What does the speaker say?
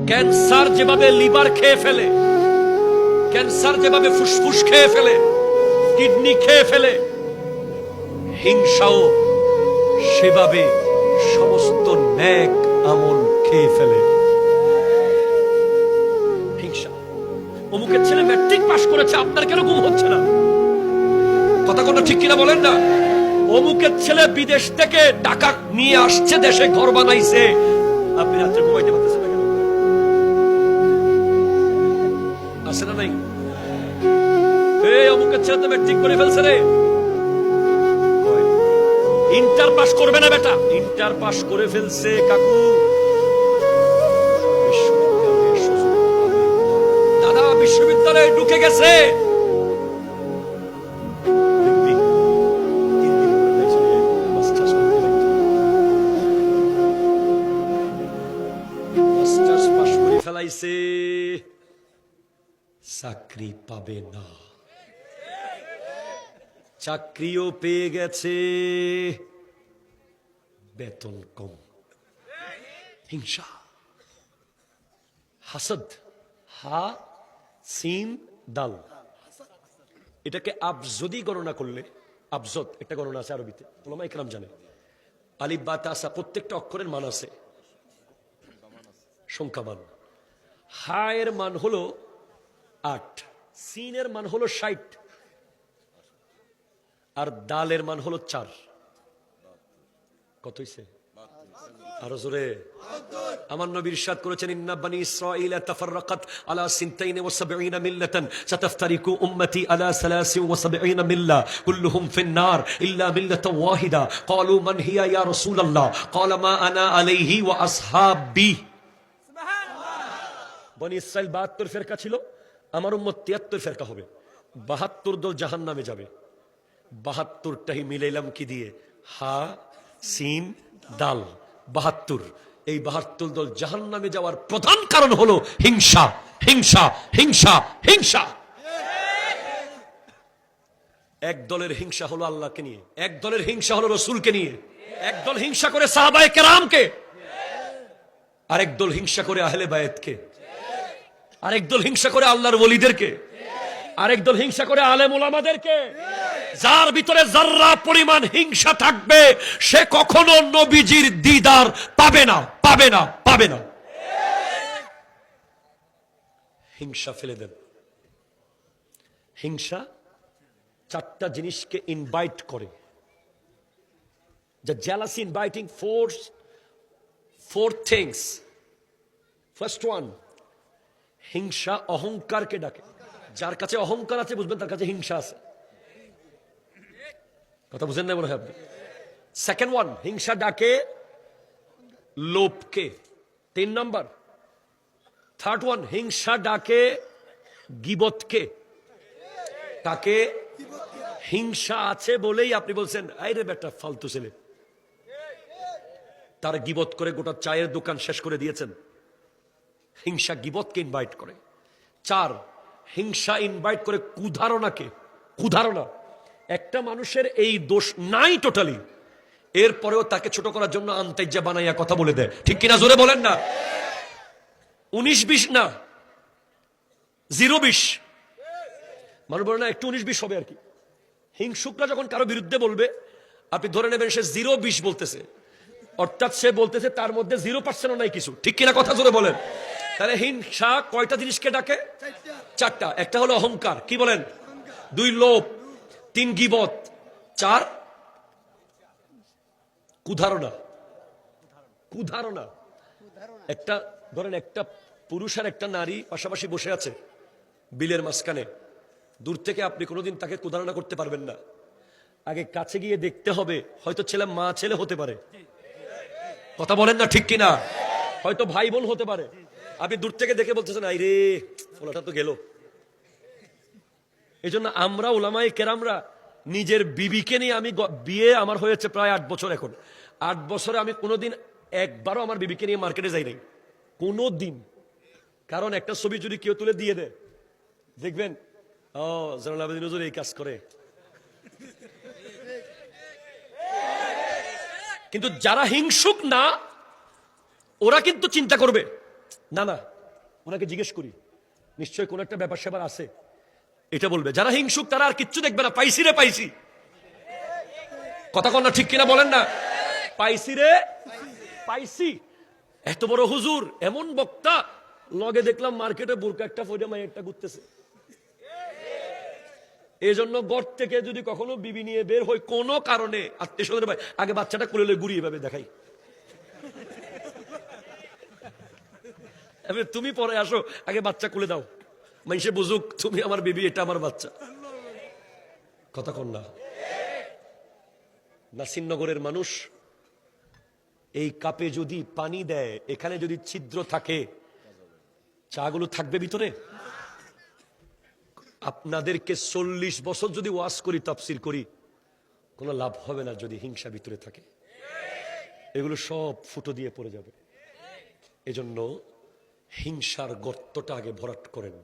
Cancer যেভাবে liver খেয়ে ফেলে, ক্যান্সার যেভাবে ফুসফুস খেয়ে ফেলে, কিডনি খেয়ে ফেলে, হিংসাও সেভাবে সমস্ত নেক আমল খেয়ে ফেলে। হিংসা। অমুকের ছেলে ম্যাট্রিক পাস করেছে, আপনার কেন ঘুম হচ্ছে না? কথা কোনো ঠিক কিনা বলেন না? অমুকের ছেলে বিদেশ থেকে টাকা নিয়ে আসছে, দেশে ঘর বানাইছে, আপনি রাত্রে ঘুমাইতে পারতেছেন না কেন? আছে না নাই? এই অমুকের ছেলে তো ম্যাট্রিক করে ফেলছে রে, ইন্টার পাস করবে না বেটা? ইন্টার পাস করে ফেলছে কাকু, দাদা বিশ্ববিদ্যালয়ে ঢুকে গেছে, মাস্টার্স পাস করে ফেলাইছে, চাকরি পাবে না। চাকরিও পেয়ে গেছে, বেতন কম। হিংসা, হাসদ, হা সিন দাল, এটাকে আবজদি গণনা করলে, আবজদ একটা গণনা আছে আরবিতে, ওলামা ইকরাম জানে। আলিফ বা তাসা প্রত্যেকটা অক্ষরের মান আছে, সংখ্যামান। হা এর মান হলো 8, সিনের মান হলো 60, আর দালের মান হলো 4। কত হইছে? আরো জোরে। আমার নবী ইরশাদ করেছেন, ইন্না বানি ইসরাঈল তাফাররাকাত আলা 72 মিল্লাতান সাতাফতারিকু উম্মতি আলা 73 মিল্লা কুল্লুহুম ফিন নার ইল্লা মিল্লাতান ওয়াহিদা ক্বালু মান হিয়া ইয়া রাসূলুল্লাহ ক্বালা মা আনা আলাইহি ওয়া আসহাবি। সুবহানাল্লাহ। বনি ইসরাঈল 72 ফিরকা ছিল, আমার উম্মত 73 ফিরকা হবে, 72 দল জাহান্নামে যাবে। 72টাই মিলাইলাম কি দিয়ে? হা সিন দাল, 72। এই 72 দল জাহান্নামে যাওয়ার প্রধান কারণ হলো হিংসা, হিংসা, হিংসা, হিংসা। এক দলের হিংসা হলো আল্লাহকে নিয়ে, এক দলের হিংসা হলো রাসূলকে নিয়ে, এক দল হিংসা করে সাহাবায়ে কেরামকে, আরেক দল হিংসা করে আহলে বায়াতকে, আরেক দল হিংসা করে আল্লাহর ওলিদেরকে, আরেক দল হিংসা করে আলেম উলামাদেরকে। যার ভিতরে যাররা পরিমাণ হিংসা থাকবে, সে কখনো নবীজির দিদার পাবে না, পাবে না, পাবে না। হিংসা ফেলে দেন। হিংসা 4টা জিনিসকে ইনভাইট করে। The jealousy inviting four things. First one, হিংসা অহংকারকে ডাকে। যার কাছে অহংকার আছে বুঝবেন তার কাছে হিংসা আছে। কথা বুঝেন না মনে হয় আপনি? সেকেন্ড ওয়ান, হিংসা ডাকে লোভকে। 3 নম্বর। থার্ড ওয়ান, হিংসা ডাকে গীবতকে। তাকে হিংসা আছে বলেই আপনি বলছেন আইরে বেটা ফালতু ছেলে, তার গীবত করে গোটা চায়ের দোকান শেষ করে দিয়েছেন। হিংসা গীবতকে ইনভাইট করে। 4, হিংসা ইনভাইট করে কুধারণাকে। কুধারণা, একটা মানুষের এই দোষ নাই টোটালি, এরপরেও তাকে ছোট করার জন্য আন্তাজ্জা বানাইয়া কথা বলে দেয়। ঠিক কিনা জোরে বলেন না? 19-20 না, 0-20। মানুষ বলে না একটু 19-20 হবে আর কি। হিংসুকরা যখন কারো বিরুদ্ধে বলবে, আপনি ধরে নেবেন সে 0-20 বলতেছে, অর্থাৎ সে বলতেছে তার মধ্যে 0% নাই কিছু। ঠিক কিনা কথা জোরে বলেন? তাহলে হিংসা কয়টা জিনিসকে ডাকে? 4টা। একটা হলো অহংকার, কি বলেন? 2 লোভ, 3 গীবত, 4 কুধারণা। কুধারণা, একটা ধরেন একটা পুরুষ আর একটা নারী পাশাপাশি বসে আছে বিলের মাঝখানে, দূর থেকে আপনি কোনোদিন তাকে কুধারণা করতে পারবেন না। আগে কাছে গিয়ে দেখতে হবে, হয়তো ছেলে মা ছেলে হতে পারে। কথা বলেন না ঠিক কিনা? হয়তো ভাই বোন হতে পারে। আপনি দূর থেকে দেখে বলতেছেন আই রে ওলাটা তো গেল। এই জন্য আমরা উলামায়ে কেরামরা নিজের বিবিকে নিয়ে, আমি বিয়ে আমার হয়েছে প্রায় 8 বছর এখন, 8 বছরে আমি কোনোদিন একবারও আমার বিবিকে নিয়ে মার্কেটে যাই নাই, কোনোদিন। কারণ একটা ছবি যদি কেউ তুলে দিয়ে দেয়, দেখবেন ও জালাল আবেদিন হুজুর এই কাজ করে। কিন্তু যারা হিংসুক না, ওরা কিন্তু চিন্তা করবে না না, ওনাকে জিজ্ঞেস করি, নিশ্চয় কোন একটা ব্যাপার স্যাপার আছে, এটা বলবে। যারা হিংসুক তারা আর কিচ্ছু দেখবে না, পাইছি রে পাইছি। কথা কন না, ঠিক কিনা বলেন না? পাইছি রে পাইছি। এত বড় হুজুর, এমন বক্তা, লগে দেখলাম মার্কেটে বোরকা একটা ফইরা মাই একটা ঘুরতেছে। এই জন্য ঘর থেকে যদি কখনো বিবি নিয়ে বের হয় কোন কারণে, আত্মীয় স্বজনের ভাই, আগে বাচ্চাটা কোলে লয়ে ঘুরি, এভাবে দেখাই, তুমি পরে আসো, আগে বাচ্চা কোলে দাও, মানুষে বুঝুক তুমি আমার বিবি, এটা আমার বাচ্চা। কথা কন না? নাসিরনগরের মানুষ এই কাপে যদি পানি দেয়, এখানে যদি ছিদ্র থাকে, চাগুলো থাকবে ভিতরে? আপনাদেরকে 40 বছর যদি ওয়াজ করি, তাফসীর করি, কোনো লাভ হবে না যদি হিংসা ভিতরে থাকে। এগুলো সব ফুটো দিয়ে পড়ে যাবে। এজন্য হিংসার গর্তটা আগে ভরাট করেন।